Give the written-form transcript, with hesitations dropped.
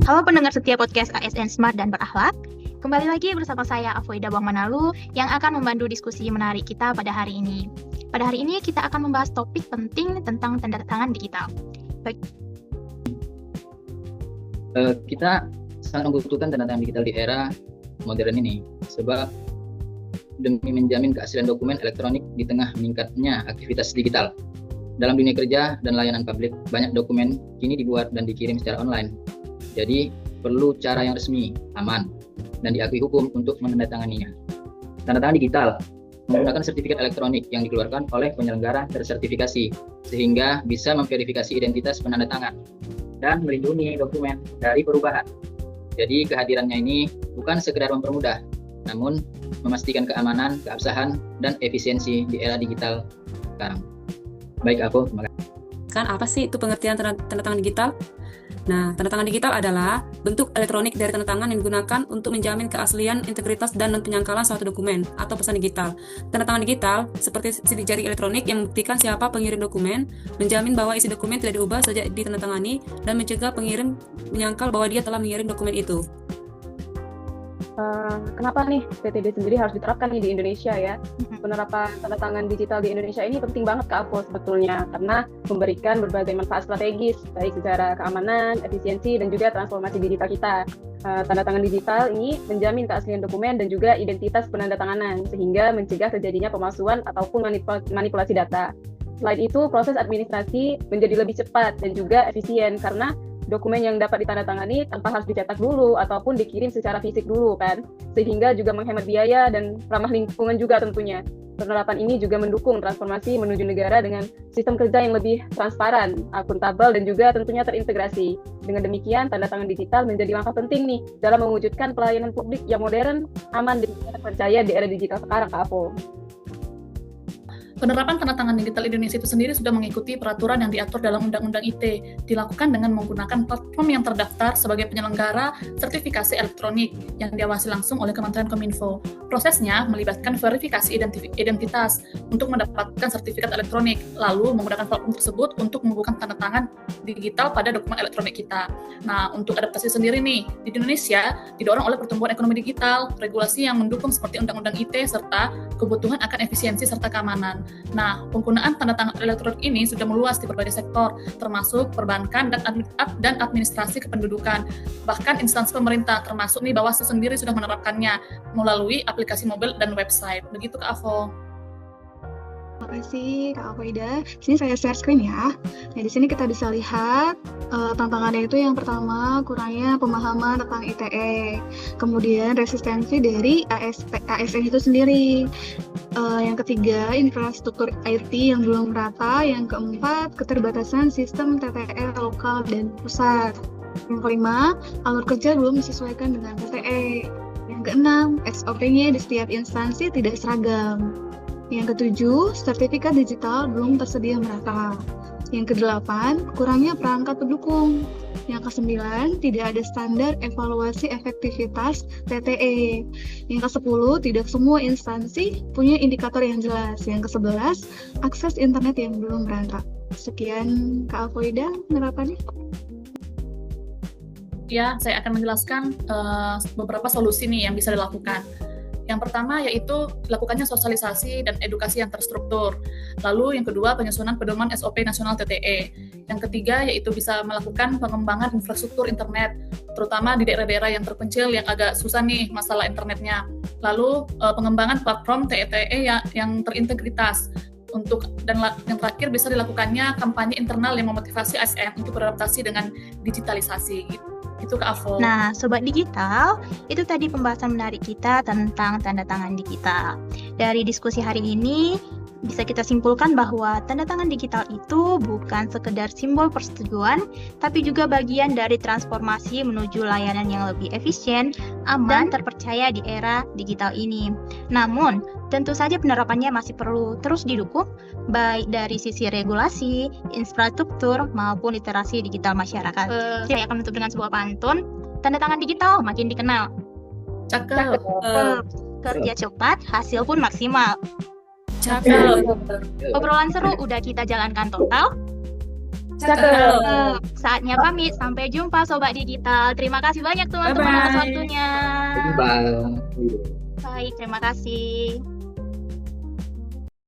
Halo pendengar setia podcast ASN Smart dan Berakhlak. Kembali lagi bersama saya Avoida Bang Manalu yang akan membantu diskusi menarik kita pada hari ini. Pada hari ini kita akan membahas topik penting tentang tanda tangan digital. Kita sangat membutuhkan tanda tangan digital di era modern ini, sebab demi menjamin keaslian dokumen elektronik di tengah meningkatnya aktivitas digital. Dalam dunia kerja dan layanan publik, banyak dokumen kini dibuat dan dikirim secara online. Jadi, perlu cara yang resmi, aman, dan diakui hukum untuk menandatanganinya. Tanda tangan digital menggunakan sertifikat elektronik yang dikeluarkan oleh penyelenggara tersertifikasi, sehingga bisa memverifikasi identitas penanda tangan dan melindungi dokumen dari perubahan. Jadi, kehadirannya ini bukan sekedar mempermudah, namun memastikan keamanan, keabsahan, dan efisiensi di era digital sekarang. Baik, aku terima kasih. Kan apa sih itu pengertian tanda tangan digital? Nah, tanda tangan digital adalah bentuk elektronik dari tanda tangan yang digunakan untuk menjamin keaslian, integritas, dan non-penyangkalan suatu dokumen atau pesan digital. Tanda tangan digital seperti sidik jari elektronik yang membuktikan siapa pengirim dokumen, menjamin bahwa isi dokumen tidak diubah sejak ditandatangani, dan mencegah pengirim menyangkal bahwa dia telah mengirim dokumen itu. Kenapa nih TTD sendiri harus diterapkan nih di Indonesia ya? Penerapan tanda tangan digital di Indonesia ini penting banget Kak Apo sebetulnya, karena memberikan berbagai manfaat strategis baik secara keamanan, efisiensi, dan juga transformasi digital kita. Tanda tangan digital ini menjamin keaslian dokumen dan juga identitas penandatanganan, sehingga mencegah terjadinya pemalsuan ataupun manipulasi data. Selain itu, proses administrasi menjadi lebih cepat dan juga efisien karena dokumen yang dapat ditandatangani tanpa harus dicetak dulu ataupun dikirim secara fisik dulu kan, sehingga juga menghemat biaya dan ramah lingkungan juga tentunya. Penerapan ini juga mendukung transformasi menuju negara dengan sistem kerja yang lebih transparan, akuntabel, dan juga tentunya terintegrasi. Dengan demikian, tanda tangan digital menjadi langkah penting nih dalam mewujudkan pelayanan publik yang modern, aman, dan terpercaya di era digital sekarang, Kak Apo. Penerapan tanda tangan digital Indonesia itu sendiri sudah mengikuti peraturan yang diatur dalam Undang-Undang ITE, dilakukan dengan menggunakan platform yang terdaftar sebagai penyelenggara sertifikasi elektronik yang diawasi langsung oleh Kementerian Kominfo. Prosesnya melibatkan verifikasi identitas untuk mendapatkan sertifikat elektronik, lalu menggunakan platform tersebut untuk membuka tanda tangan digital pada dokumen elektronik kita. Nah, untuk adaptasi sendiri nih, di Indonesia didorong oleh pertumbuhan ekonomi digital, regulasi yang mendukung seperti Undang-Undang ITE, serta kebutuhan akan efisiensi serta keamanan. Nah, penggunaan tanda tangan elektronik ini sudah meluas di berbagai sektor, termasuk perbankan dan administrasi kependudukan. Bahkan instansi pemerintah, termasuk nih Bawaslu sendiri sudah menerapkannya melalui aplikasi mobil dan website. Begitu Kak Avo. Terima kasih Kak Avoida. Sini saya share screen ya. Nah, di sini kita bisa lihat tantangannya itu yang pertama kurangnya pemahaman tentang ITE, kemudian resistensi dari ASN itu sendiri. Yang ketiga, infrastruktur IT yang belum merata. Yang keempat, keterbatasan sistem TTE lokal dan pusat. Yang kelima, alur kerja belum disesuaikan dengan TTE. Yang keenam, SOP-nya di setiap instansi tidak seragam. Yang ketujuh, sertifikat digital belum tersedia merata. Yang kedelapan, kurangnya perangkat pendukung. Yang kesembilan, tidak ada standar evaluasi efektivitas TTE. Yang kesepuluh, tidak semua instansi punya indikator yang jelas. Yang kesebelas, akses internet yang belum merata. Sekian Kak Avoida penerapannya. Ya, saya akan menjelaskan beberapa solusi nih yang bisa dilakukan. Yang pertama yaitu lakukannya sosialisasi dan edukasi yang terstruktur. Lalu yang kedua, penyusunan pedoman SOP nasional TTE. Yang ketiga yaitu bisa melakukan pengembangan infrastruktur internet, terutama di daerah-daerah yang terpencil yang agak susah nih masalah internetnya. Lalu pengembangan platform TTE yang terintegritas. Dan yang terakhir bisa dilakukannya kampanye internal yang memotivasi ASN untuk beradaptasi dengan digitalisasi. Itu Kak Avo. Nah, Sobat Digital, itu tadi pembahasan menarik kita tentang tanda tangan digital. Dari diskusi hari ini, bisa kita simpulkan bahwa tanda tangan digital itu bukan sekedar simbol persetujuan, tapi juga bagian dari transformasi menuju layanan yang lebih efisien, aman, dan terpercaya di era digital ini. Namun, tentu saja penerapannya masih perlu terus didukung, baik dari sisi regulasi, infrastruktur, maupun literasi digital masyarakat. Saya akan menutup dengan sebuah pantun, tanda tangan digital makin dikenal. Cakep. Kerja cepat, hasil pun maksimal. Cakep. Obrolan seru udah kita jalankan total. Cakep. Saatnya pamit. Sampai jumpa Sobat Digital. Terima kasih banyak teman-teman Bye-bye. atas waktunya. Bye. Baik, terima kasih.